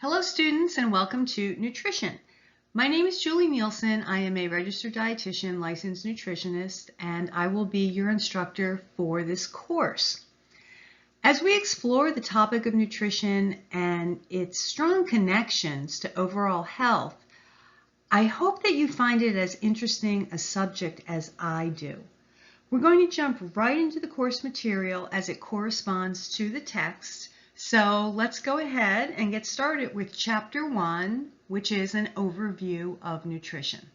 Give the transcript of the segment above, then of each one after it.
Hello students and welcome to Nutrition. My name is Julie Nielsen. I am a registered dietitian, licensed nutritionist, and I will be your instructor for this course. As we explore the topic of nutrition and its strong connections to overall health, I hope that you find it as interesting a subject as I do. We're going to jump right into the course material as it corresponds to the text. So let's go ahead and get started with Chapter 1, which is an overview of nutrition.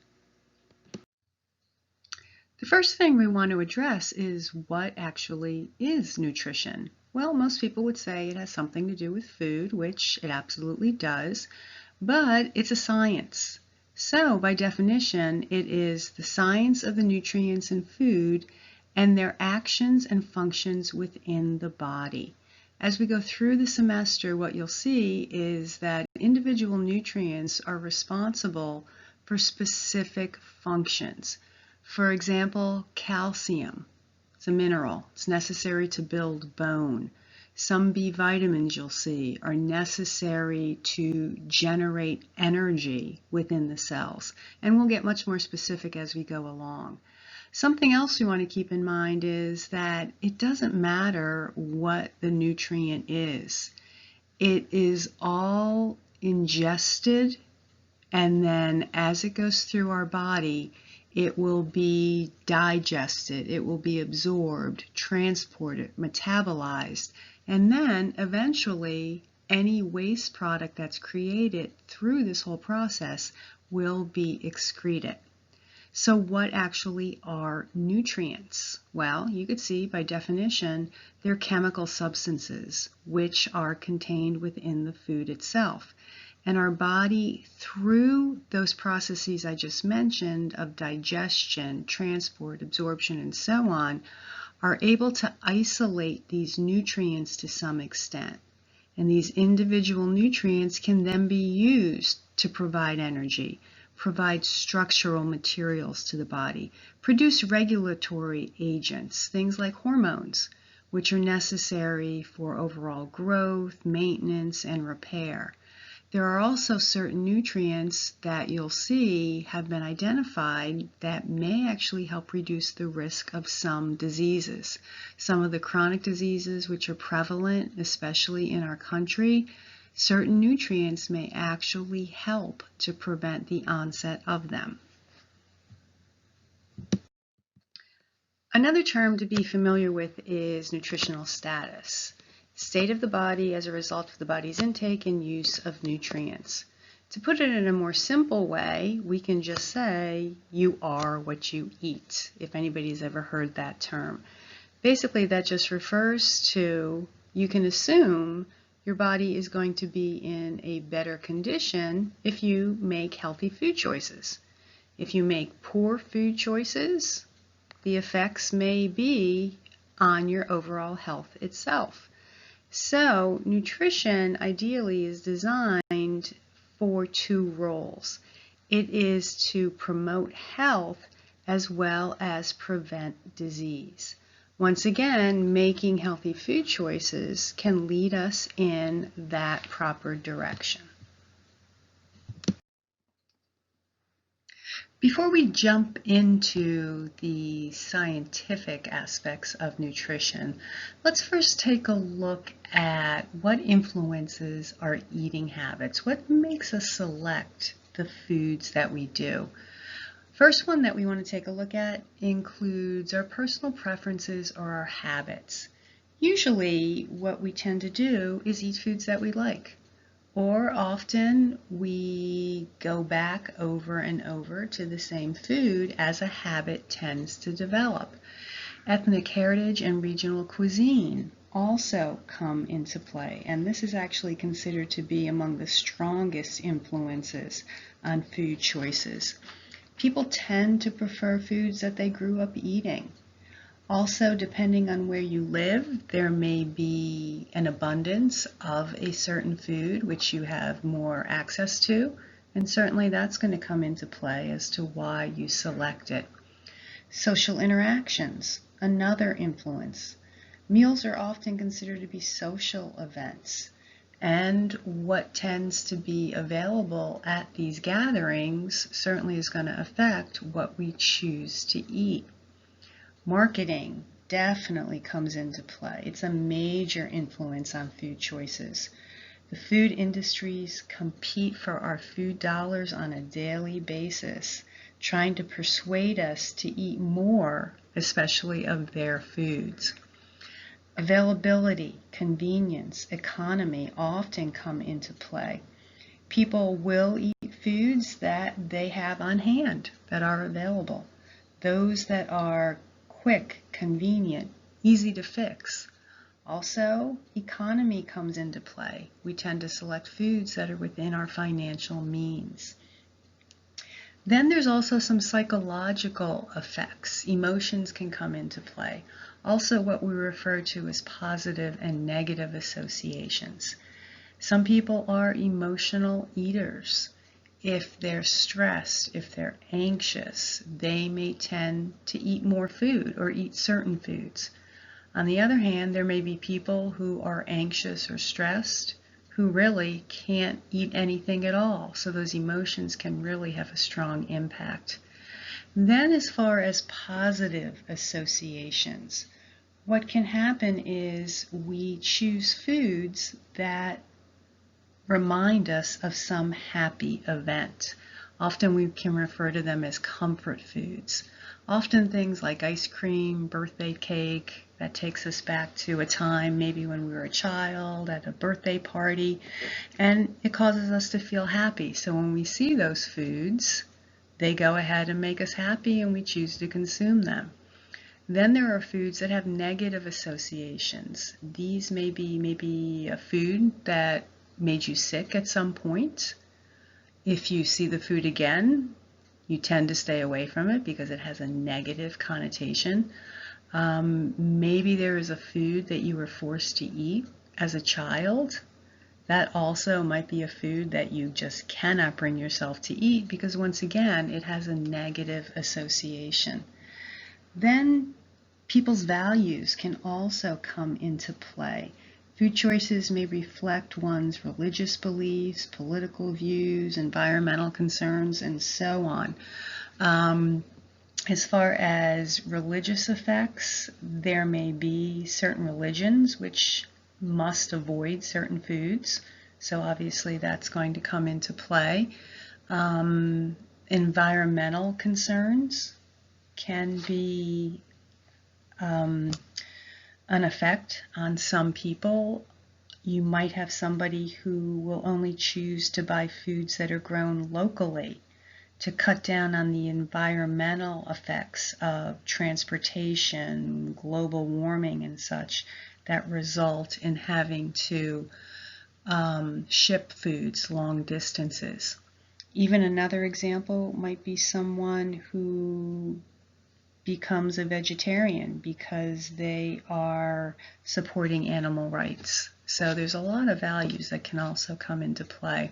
The first thing we want to address is what actually is nutrition. Well, most people would say it has something to do with food, which it absolutely does, but it's a science. So by definition, it is the science of the nutrients in food and their actions and functions within the body. As we go through the semester, what you'll see is that individual nutrients are responsible for specific functions. For example, calcium. It's a mineral. It's necessary to build bone. Some B vitamins you'll see are necessary to generate energy within the cells. And we'll get much more specific as we go along. Something else we want to keep in mind is that it doesn't matter what the nutrient is. It is all ingested, and then as it goes through our body, it will be digested, it will be absorbed, transported, metabolized, and then eventually any waste product that's created through this whole process will be excreted. So what actually are nutrients? Well, you could see by definition, they're chemical substances which are contained within the food itself. And our body, through those processes I just mentioned of digestion, transport, absorption, and so on, are able to isolate these nutrients to some extent. And these individual nutrients can then be used to provide energy, provide structural materials to the body, produce regulatory agents, things like hormones, which are necessary for overall growth, maintenance, and repair. There are also certain nutrients that you'll see have been identified that may actually help reduce the risk of some diseases. Some of the chronic diseases which are prevalent, especially in our country, certain nutrients may actually help to prevent the onset of them. Another term to be familiar with is nutritional status. State of the body as a result of the body's intake and use of nutrients. To put it in a more simple way, we can just say you are what you eat, if anybody's ever heard that term. Basically, that just refers to you can assume your body is going to be in a better condition if you make healthy food choices. If you make poor food choices, the effects may be on your overall health itself. So nutrition ideally is designed for two roles. It is to promote health as well as prevent disease. Once again, making healthy food choices can lead us in that proper direction. Before we jump into the scientific aspects of nutrition, let's first take a look at what influences our eating habits. What makes us select the foods that we do? First one that we want to take a look at includes our personal preferences or our habits. Usually what we tend to do is eat foods that we like, or often we go back over and over to the same food as a habit tends to develop. Ethnic heritage and regional cuisine also come into play, and this is actually considered to be among the strongest influences on food choices. People tend to prefer foods that they grew up eating. Also, depending on where you live, there may be an abundance of a certain food which you have more access to, and certainly that's going to come into play as to why you select it. Social interactions, another influence. Meals are often considered to be social events. And what tends to be available at these gatherings certainly is going to affect what we choose to eat. Marketing definitely comes into play. It's a major influence on food choices. The food industries compete for our food dollars on a daily basis, trying to persuade us to eat more, especially of their foods. Availability, convenience, economy often come into play. People will eat foods that they have on hand, that are available. Those that are quick, convenient, easy to fix. Also, economy comes into play. We tend to select foods that are within our financial means. Then there's also some psychological effects. Emotions can come into play. Also, what we refer to as positive and negative associations. Some people are emotional eaters. If they're stressed, if they're anxious, they may tend to eat more food or eat certain foods. On the other hand, there may be people who are anxious or stressed who really can't eat anything at all. So those emotions can really have a strong impact. Then as far as positive associations, what can happen is we choose foods that remind us of some happy event. Often we can refer to them as comfort foods. Often things like ice cream, birthday cake, that takes us back to a time maybe when we were a child at a birthday party, and it causes us to feel happy. So when we see those foods, they go ahead and make us happy and we choose to consume them. Then there are foods that have negative associations. These may be maybe a food that made you sick at some point. If you see the food again, you tend to stay away from it because it has a negative connotation. Maybe there is a food that you were forced to eat as a child. That also might be a food that you just cannot bring yourself to eat because once again, it has a negative association. Then people's values can also come into play. Food choices may reflect one's religious beliefs, political views, environmental concerns, and so on. As far as religious effects, there may be certain religions which must avoid certain foods. So obviously that's going to come into play. Environmental concerns can be an effect on some people. You might have somebody who will only choose to buy foods that are grown locally to cut down on the environmental effects of transportation, global warming, and such that result in having to ship foods long distances. Even another example might be someone who becomes a vegetarian because they are supporting animal rights. So there's a lot of values that can also come into play.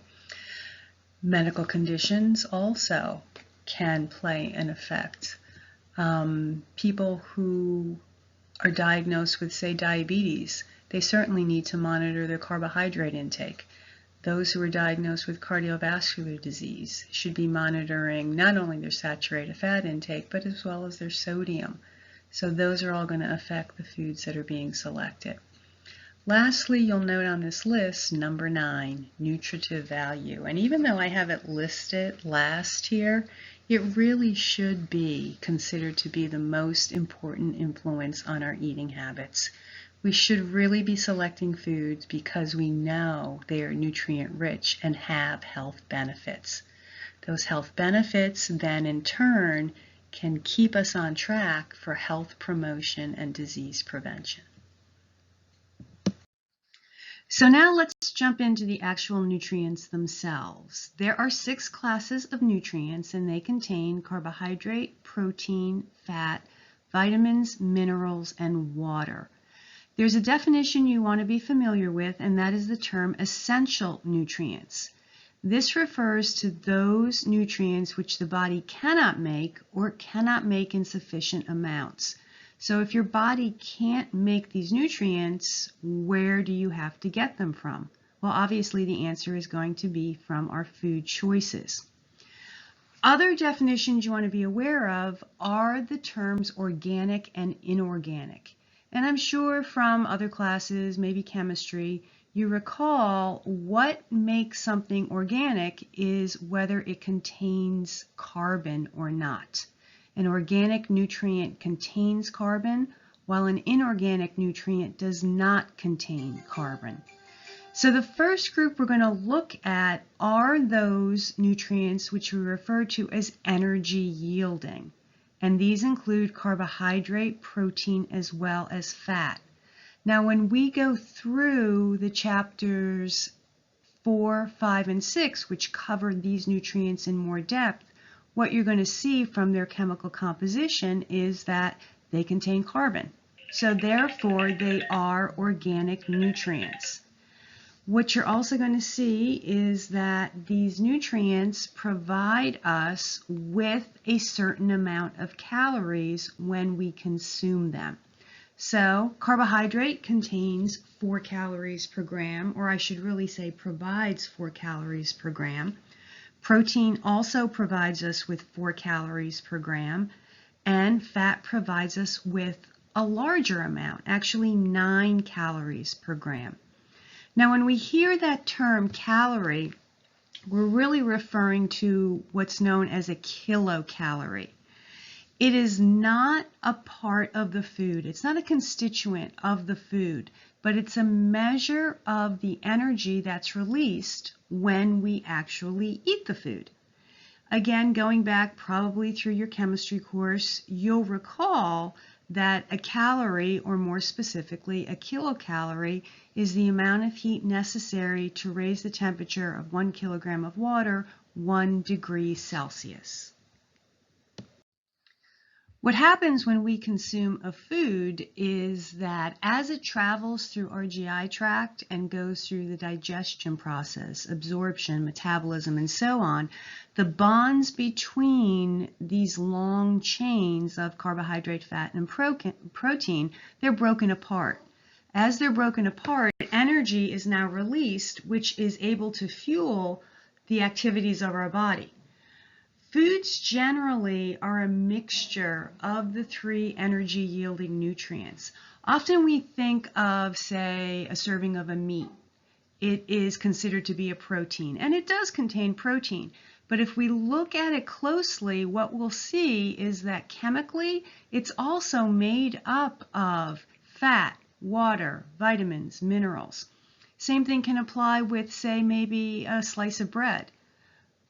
Medical conditions also can play an effect. People who are diagnosed with, say, diabetes, they certainly need to monitor their carbohydrate intake. Those who are diagnosed with cardiovascular disease should be monitoring not only their saturated fat intake, but as well as their sodium. So those are all going to affect the foods that are being selected. Lastly, you'll note on this list, number 9, nutritive value. And even though I have it listed last here, it really should be considered to be the most important influence on our eating habits. We should really be selecting foods because we know they are nutrient rich and have health benefits. Those health benefits then in turn can keep us on track for health promotion and disease prevention. So now let's jump into the actual nutrients themselves. There are 6 classes of nutrients and they contain carbohydrate, protein, fat, vitamins, minerals, and water. There's a definition you want to be familiar with, and that is the term essential nutrients. This refers to those nutrients which the body cannot make or cannot make in sufficient amounts. So if your body can't make these nutrients, where do you have to get them from? Well, obviously the answer is going to be from our food choices. Other definitions you want to be aware of are the terms organic and inorganic. And I'm sure from other classes, maybe chemistry, you recall what makes something organic is whether it contains carbon or not. An organic nutrient contains carbon, while an inorganic nutrient does not contain carbon. So the first group we're going to look at are those nutrients which we refer to as energy yielding. And these include carbohydrate, protein, as well as fat. Now when we go through the chapters 4, 5, and 6, which cover these nutrients in more depth, what you're going to see from their chemical composition is that they contain carbon. So therefore they are organic nutrients. What you're also going to see is that these nutrients provide us with a certain amount of calories when we consume them. So carbohydrate contains 4 calories per gram, or I should really say provides 4 calories per gram. Protein also provides us with 4 calories per gram, and fat provides us with a larger amount, actually 9 calories per gram. Now, when we hear that term calorie, we're really referring to what's known as a kilocalorie. It is not a part of the food. It's not a constituent of the food, but it's a measure of the energy that's released when we actually eat the food. Again, going back probably through your chemistry course, you'll recall that a calorie, or more specifically a kilocalorie, is the amount of heat necessary to raise the temperature of 1 kilogram of water 1 degree Celsius. What happens when we consume a food is that as it travels through our GI tract and goes through the digestion process, absorption, metabolism, and so on, the bonds between these long chains of carbohydrate, fat, and protein, they're broken apart. As they're broken apart, energy is now released, which is able to fuel the activities of our body. Foods generally are a mixture of the 3 energy-yielding nutrients. Often we think of, say, a serving of a meat. It is considered to be a protein, and it does contain protein. But if we look at it closely, what we'll see is that chemically, it's also made up of fat, water, vitamins, minerals. Same thing can apply with, say, maybe a slice of bread.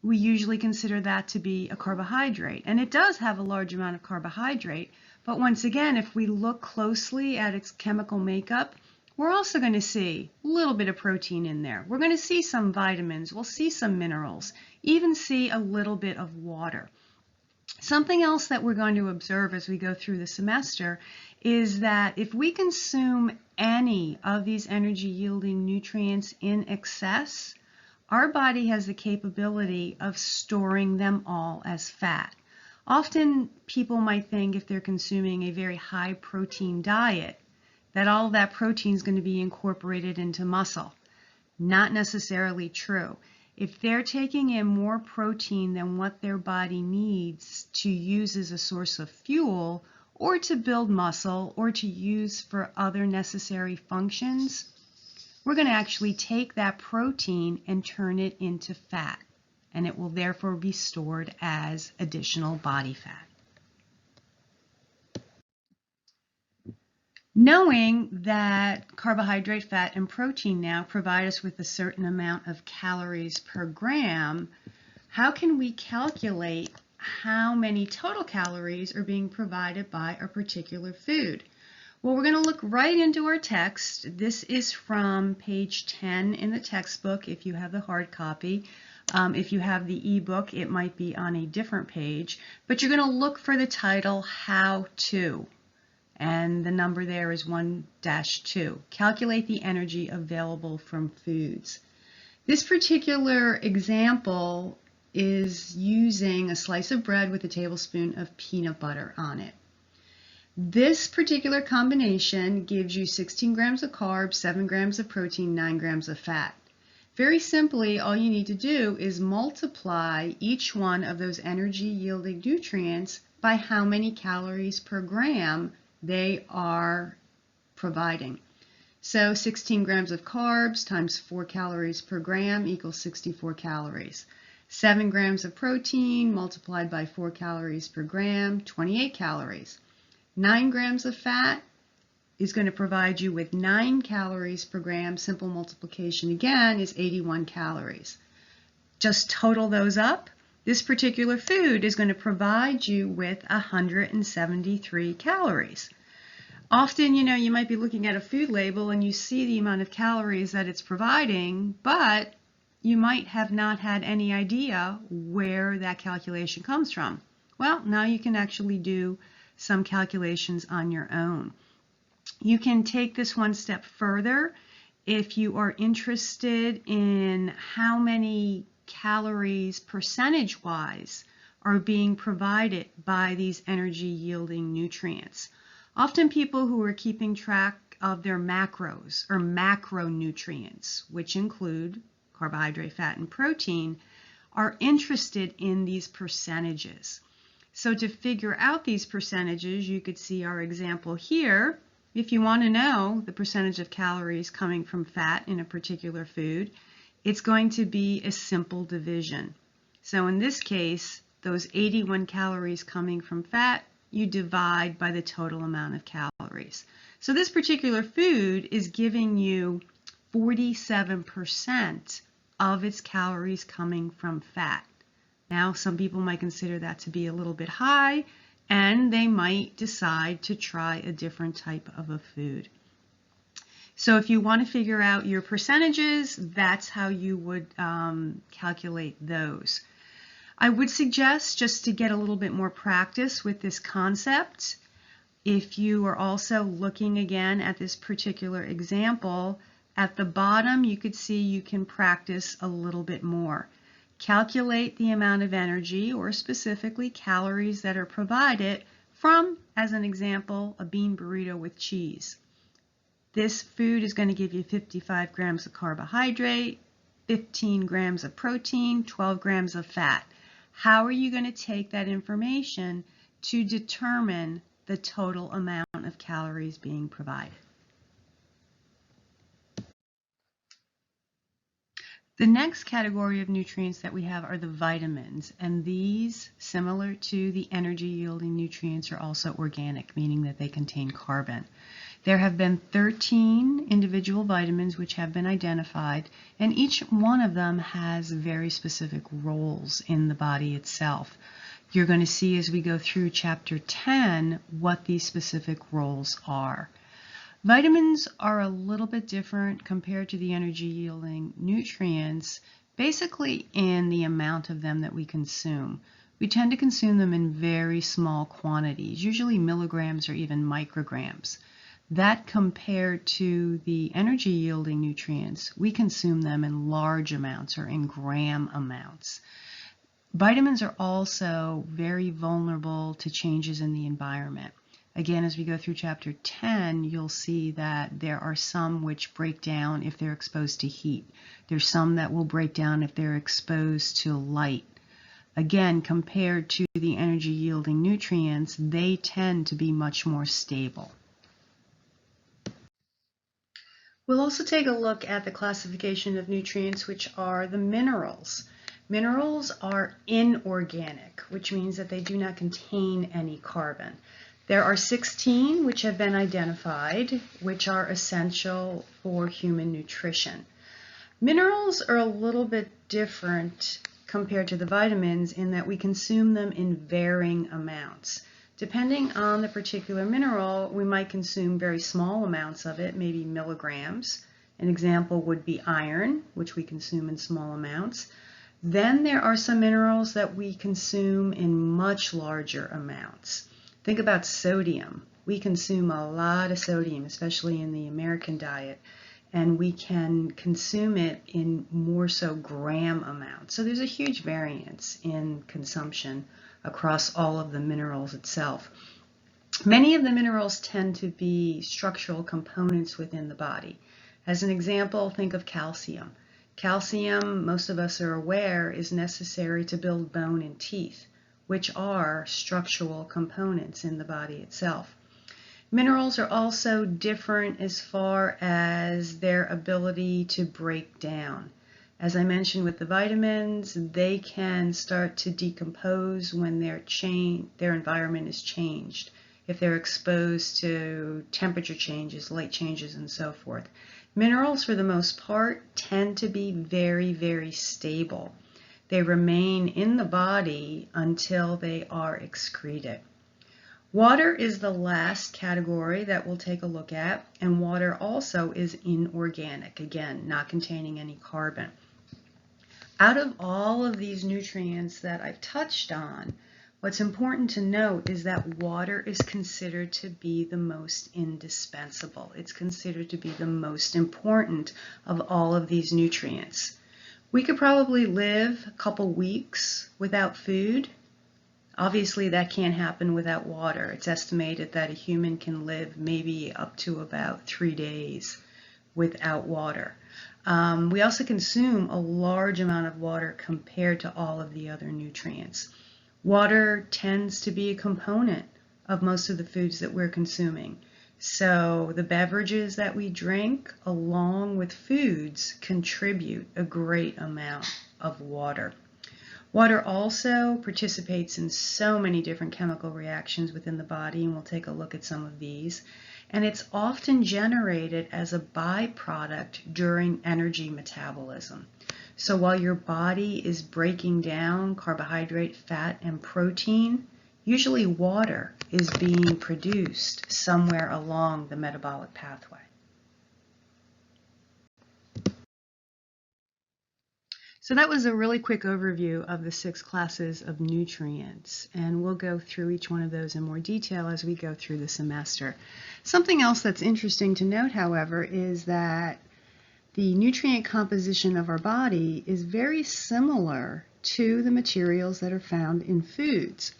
We usually consider that to be a carbohydrate, and it does have a large amount of carbohydrate, but once again, if we look closely at its chemical makeup, we're also going to see a little bit of protein in there. We're going to see some vitamins, we'll see some minerals, even see a little bit of water. Something else that we're going to observe as we go through the semester is that if we consume any of these energy-yielding nutrients in excess, our body has the capability of storing them all as fat. Often people might think if they're consuming a very high protein diet that all of that protein is going to be incorporated into muscle. Not necessarily true. If they're taking in more protein than what their body needs to use as a source of fuel or to build muscle or to use for other necessary functions, we're going to actually take that protein and turn it into fat, and it will therefore be stored as additional body fat. Knowing that carbohydrate, fat, and protein now provide us with a certain amount of calories per gram, how can we calculate how many total calories are being provided by a particular food? Well, we're going to look right into our text. This is from page 10 in the textbook if you have the hard copy. If you have the ebook, it might be on a different page. But you're going to look for the title, How To. And the number there is 1-2. Calculate the energy available from foods. This particular example is using a slice of bread with a tablespoon of peanut butter on it. This particular combination gives you 16 grams of carbs, 7 grams of protein, 9 grams of fat. Very simply, all you need to do is multiply each one of those energy-yielding nutrients by how many calories per gram they are providing. So 16 grams of carbs times 4 calories per gram equals 64 calories. 7 grams of protein multiplied by 4 calories per gram, 28 calories. 9 grams of fat is going to provide you with 9 calories per gram. Simple multiplication again is 81 calories. Just total those up. This particular food is going to provide you with 173 calories. Often, you might be looking at a food label and you see the amount of calories that it's providing, but you might have not had any idea where that calculation comes from. Well, now you can actually do some calculations on your own. You can take this one step further if you are interested in how many calories percentage-wise are being provided by these energy-yielding nutrients. Often people who are keeping track of their macros or macronutrients, which include carbohydrate, fat, and protein, are interested in these percentages. So to figure out these percentages, you could see our example here. If you want to know the percentage of calories coming from fat in a particular food, it's going to be a simple division. So in this case, those 81 calories coming from fat, you divide by the total amount of calories. So this particular food is giving you 47% of its calories coming from fat. Now, some people might consider that to be a little bit high, and they might decide to try a different type of a food. So if you want to figure out your percentages, that's how you would calculate those. I would suggest, just to get a little bit more practice with this concept, if you are also looking again at this particular example, at the bottom you could see you can practice a little bit more. Calculate the amount of energy, or specifically calories, that are provided from, as an example, a bean burrito with cheese. This food is going to give you 55 grams of carbohydrate, 15 grams of protein, 12 grams of fat. How are you going to take that information to determine the total amount of calories being provided? The next category of nutrients that we have are the vitamins, and these, similar to the energy-yielding nutrients, are also organic, meaning that they contain carbon. There have been 13 individual vitamins which have been identified, and each one of them has very specific roles in the body itself. You're going to see as we go through chapter 10 what these specific roles are. Vitamins are a little bit different compared to the energy-yielding nutrients, basically in the amount of them that we consume. We tend to consume them in very small quantities, usually milligrams or even micrograms. That compared to the energy-yielding nutrients, we consume them in large amounts or in gram amounts. Vitamins are also very vulnerable to changes in the environment. Again, as we go through chapter 10, you'll see that there are some which break down if they're exposed to heat. There's some that will break down if they're exposed to light. Again, compared to the energy-yielding nutrients, they tend to be much more stable. We'll also take a look at the classification of nutrients, which are the minerals. Minerals are inorganic, which means that they do not contain any carbon. There are 16 which have been identified, which are essential for human nutrition. Minerals are a little bit different compared to the vitamins in that we consume them in varying amounts. Depending on the particular mineral, we might consume very small amounts of it, maybe milligrams. An example would be iron, which we consume in small amounts. Then there are some minerals that we consume in much larger amounts. Think about sodium. We consume a lot of sodium, especially in the American diet, and we can consume it in more so gram amounts. So there's a huge variance in consumption across all of the minerals itself. Many of the minerals tend to be structural components within the body. As an example, think of calcium. Calcium, most of us are aware, is necessary to build bone and teeth, which are structural components in the body itself. Minerals are also different as far as their ability to break down. As I mentioned with the vitamins, they can start to decompose when their environment is changed, if they're exposed to temperature changes, light changes, and so forth. Minerals, for the most part, tend to be very, very stable. They remain in the body until they are excreted. Water is the last category that we'll take a look at, and water also is inorganic, again, not containing any carbon. Out of all of these nutrients that I've touched on, what's important to note is that water is considered to be the most indispensable. It's considered to be the most important of all of these nutrients. We could probably live a couple weeks without food. Obviously, that can't happen without water. It's estimated that a human can live maybe up to about 3 days without water. We also consume a large amount of water compared to all of the other nutrients. Water tends to be a component of most of the foods that we're consuming. So the beverages that we drink along with foods contribute a great amount of water. Water also participates in so many different chemical reactions within the body, and we'll take a look at some of these. And it's often generated as a byproduct during energy metabolism. So while your body is breaking down carbohydrate, fat, and protein, usually water is being produced somewhere along the metabolic pathway. So that was a really quick overview of the 6 classes of nutrients, and we'll go through each one of those in more detail as we go through the semester. Something else that's interesting to note, however, is that the nutrient composition of our body is very similar to the materials that are found in foods.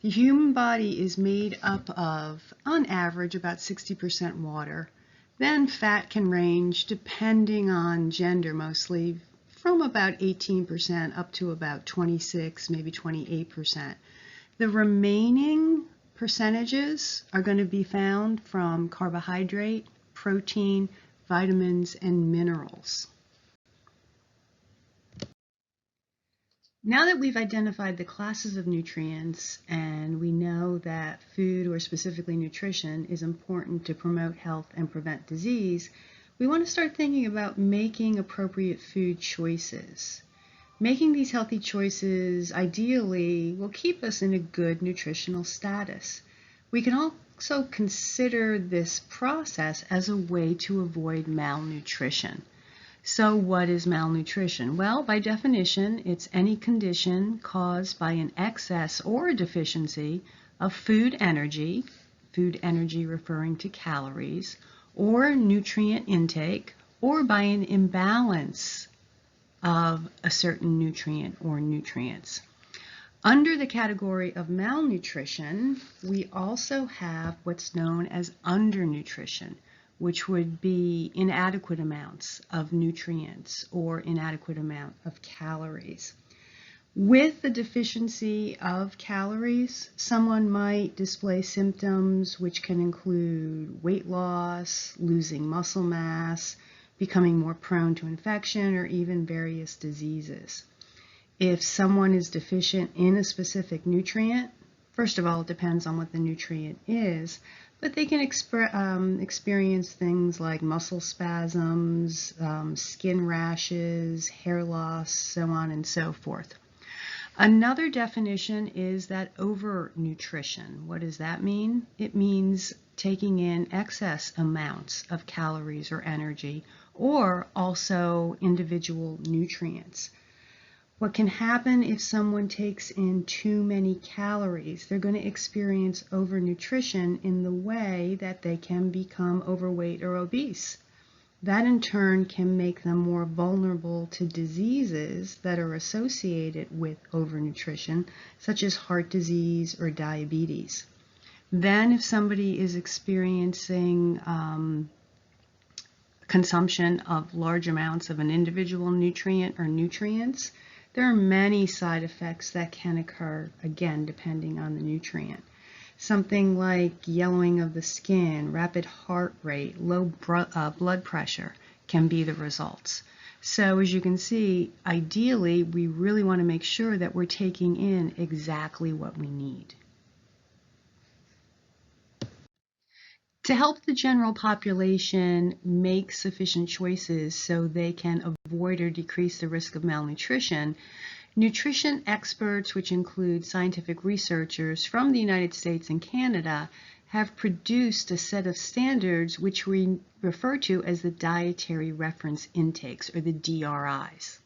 The human body is made up of, on average, about 60% water. Then fat can range, depending on gender mostly, from about 18% up to about 26, maybe 28%. The remaining percentages are going to be found from carbohydrate, protein, vitamins, and minerals. Now that we've identified the classes of nutrients and we know that food, or specifically nutrition, is important to promote health and prevent disease, we want to start thinking about making appropriate food choices. Making these healthy choices ideally will keep us in a good nutritional status. We can also consider this process as a way to avoid malnutrition. So what is malnutrition? Well, by definition, it's any condition caused by an excess or a deficiency of food energy referring to calories, or nutrient intake, or by an imbalance of a certain nutrient or nutrients. Under the category of malnutrition, we also have what's known as undernutrition, which would be inadequate amounts of nutrients or inadequate amount of calories. With the deficiency of calories, someone might display symptoms which can include weight loss, losing muscle mass, becoming more prone to infection, or even various diseases. If someone is deficient in a specific nutrient, first of all, it depends on what the nutrient is, but they can experience things like muscle spasms, skin rashes, hair loss, so on and so forth. Another definition is that overnutrition. What does that mean? It means taking in excess amounts of calories or energy, or also individual nutrients. What can happen if someone takes in too many calories? They're going to experience overnutrition in the way that they can become overweight or obese. That in turn can make them more vulnerable to diseases that are associated with overnutrition, such as heart disease or diabetes. Then if somebody is experiencing consumption of large amounts of an individual nutrient or nutrients, there are many side effects that can occur, again, depending on the nutrient. Something like yellowing of the skin, rapid heart rate, low blood pressure can be the results. So as you can see, ideally, we really want to make sure that we're taking in exactly what we need. To help the general population make sufficient choices so they can avoid or decrease the risk of malnutrition, nutrition experts, which include scientific researchers from the United States and Canada, have produced a set of standards which we refer to as the Dietary Reference Intakes, or the DRIs.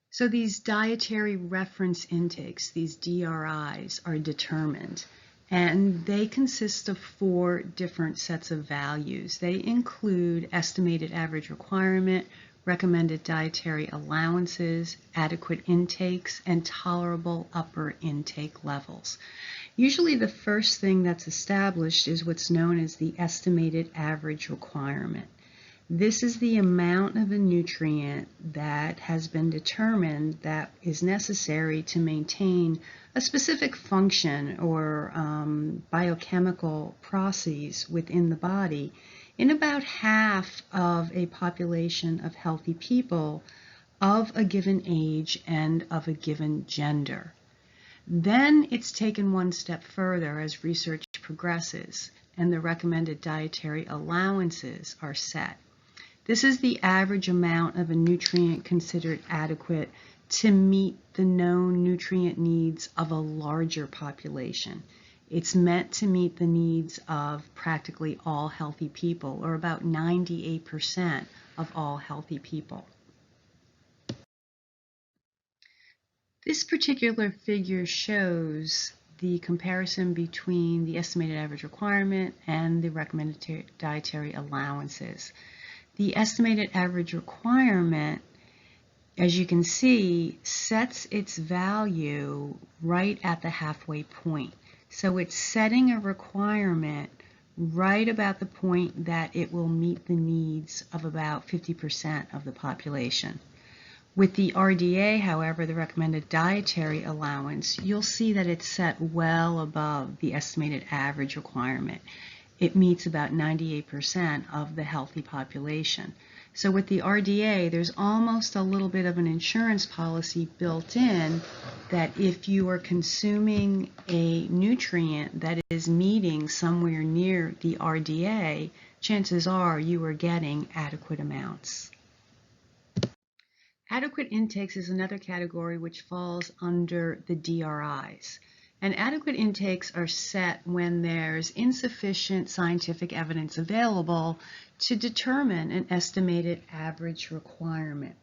So these dietary reference intakes, these DRIs, are determined, and they consist of 4 different sets of values. They include estimated average requirement, recommended dietary allowances, adequate intakes, and tolerable upper intake levels. Usually the first thing that's established is what's known as the estimated average requirement. This is the amount of a nutrient that has been determined that is necessary to maintain a specific function or biochemical processes within the body in about half of a population of healthy people of a given age and of a given gender. Then it's taken one step further as research progresses and the recommended dietary allowances are set. This is the average amount of a nutrient considered adequate to meet the known nutrient needs of a larger population. It's meant to meet the needs of practically all healthy people, or about 98% of all healthy people. This particular figure shows the comparison between the estimated average requirement and the recommended dietary allowances. The estimated average requirement, as you can see, sets its value right at the halfway point. So it's setting a requirement right about the point that it will meet the needs of about 50% of the population. With the RDA, however, the recommended dietary allowance, you'll see that it's set well above the estimated average requirement. It meets about 98% of the healthy population. So with the RDA, there's almost a little bit of an insurance policy built in that if you are consuming a nutrient that is meeting somewhere near the RDA, chances are you are getting adequate amounts. Adequate intakes is another category which falls under the DRIs. And adequate intakes are set when there's insufficient scientific evidence available to determine an estimated average requirement.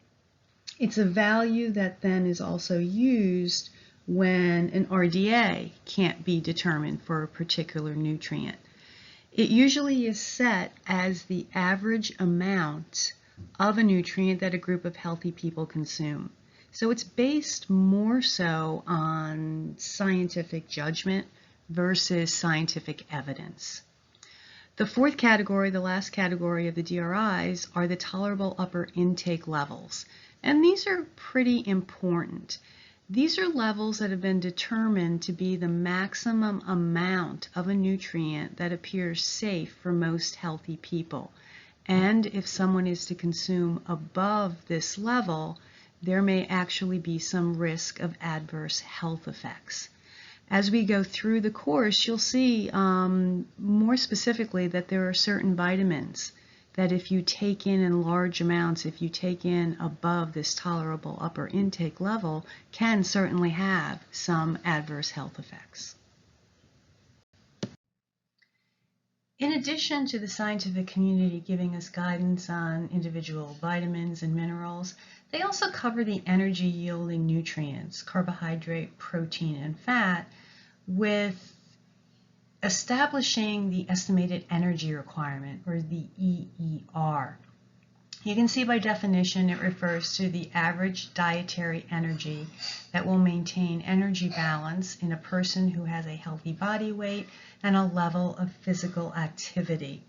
It's a value that then is also used when an RDA can't be determined for a particular nutrient. It usually is set as the average amount of a nutrient that a group of healthy people consume. So it's based more so on scientific judgment versus scientific evidence. The fourth category, the last category of the DRIs, are the tolerable upper intake levels. And these are pretty important. These are levels that have been determined to be the maximum amount of a nutrient that appears safe for most healthy people. And if someone is to consume above this level, there may actually be some risk of adverse health effects. As we go through the course, you'll see more specifically that there are certain vitamins that if you take in large amounts, if you take in above this tolerable upper intake level, can certainly have some adverse health effects. In addition to the scientific community giving us guidance on individual vitamins and minerals, they also cover the energy-yielding nutrients, carbohydrate, protein, and fat, with establishing the estimated energy requirement, or the EER. You can see by definition it refers to the average dietary energy that will maintain energy balance in a person who has a healthy body weight and a level of physical activity.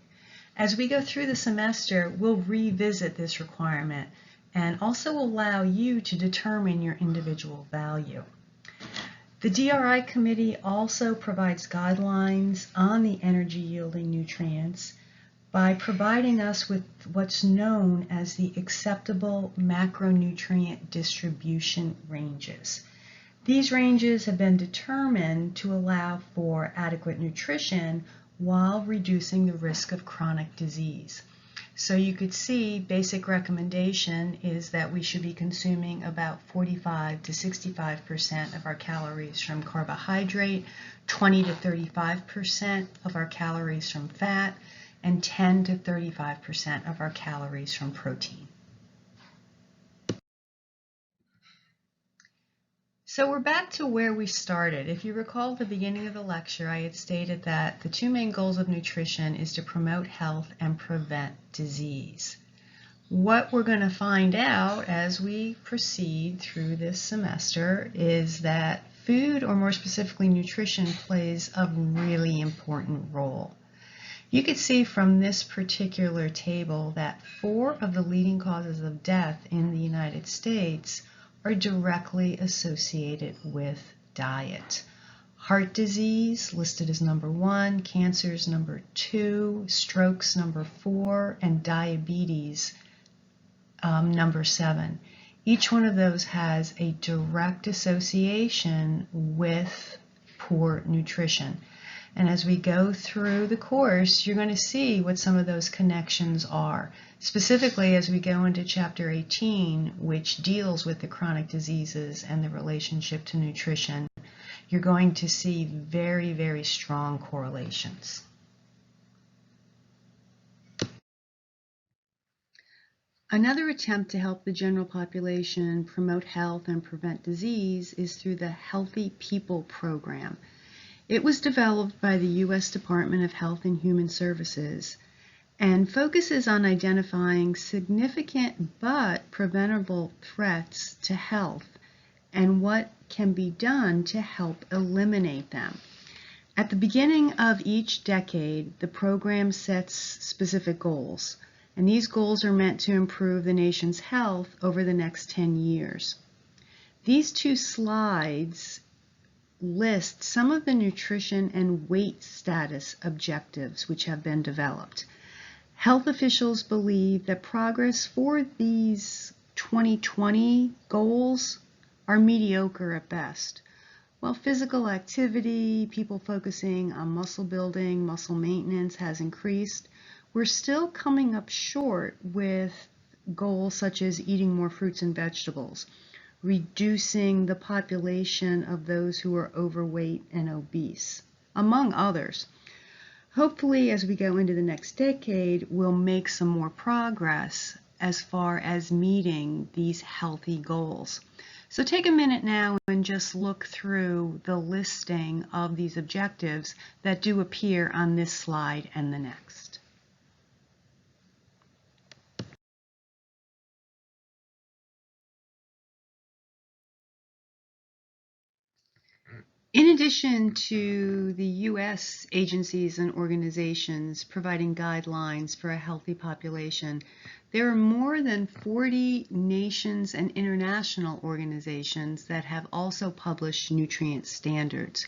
As we go through the semester, we'll revisit this requirement and also allow you to determine your individual value. The DRI committee also provides guidelines on the energy-yielding nutrients by providing us with what's known as the acceptable macronutrient distribution ranges. These ranges have been determined to allow for adequate nutrition while reducing the risk of chronic disease. So you could see basic recommendation is that we should be consuming about 45 to 65% of our calories from carbohydrate, 20 to 35% of our calories from fat, and 10 to 35% of our calories from protein. So we're back to where we started. If you recall at the beginning of the lecture, I had stated that the two main goals of nutrition is to promote health and prevent disease. What we're going to find out as we proceed through this semester is that food, or more specifically nutrition, plays a really important role. You can see from this particular table that 4 of the leading causes of death in the United States are directly associated with diet. Heart disease listed as number 1, cancers number 2, strokes number 4, and diabetes number 7. Each one of those has a direct association with poor nutrition. And as we go through the course, you're going to see what some of those connections are. Specifically, as we go into Chapter 18, which deals with the chronic diseases and the relationship to nutrition, you're going to see very, very strong correlations. Another attempt to help the general population promote health and prevent disease is through the Healthy People program. It was developed by the U.S. Department of Health and Human Services and focuses on identifying significant but preventable threats to health and what can be done to help eliminate them. At the beginning of each decade, the program sets specific goals, and these goals are meant to improve the nation's health over the next 10 years. These 2 slides list some of the nutrition and weight status objectives which have been developed. Health officials believe that progress for these 2020 goals are mediocre at best. While physical activity, people focusing on muscle building, muscle maintenance has increased, we're still coming up short with goals such as eating more fruits and vegetables, reducing the population of those who are overweight and obese, among others. Hopefully, as we go into the next decade, we'll make some more progress as far as meeting these healthy goals. So take a minute now and just look through the listing of these objectives that do appear on this slide and the next. In addition to the U.S. agencies and organizations providing guidelines for a healthy population, there are more than 40 nations and international organizations that have also published nutrient standards.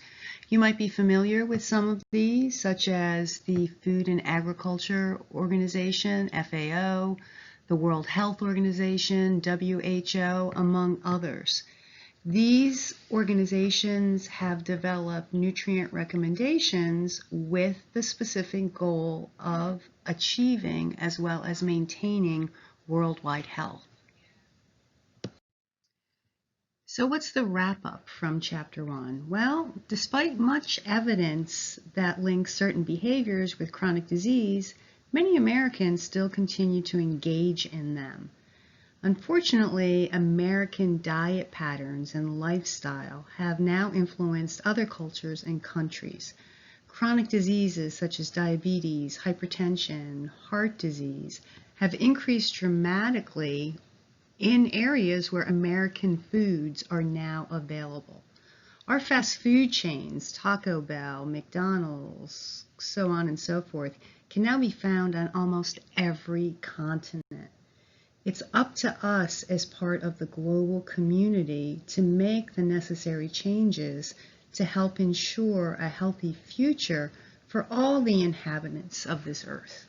You might be familiar with some of these, such as the Food and Agriculture Organization, FAO, the World Health Organization, WHO, among others. These organizations have developed nutrient recommendations with the specific goal of achieving as well as maintaining worldwide health. So what's the wrap-up from Chapter 1? Well, despite much evidence that links certain behaviors with chronic disease, many Americans still continue to engage in them. Unfortunately, American diet patterns and lifestyle have now influenced other cultures and countries. Chronic diseases such as diabetes, hypertension, heart disease have increased dramatically in areas where American foods are now available. Our fast food chains, Taco Bell, McDonald's, so on and so forth, can now be found on almost every continent. It's up to us as part of the global community to make the necessary changes to help ensure a healthy future for all the inhabitants of this earth.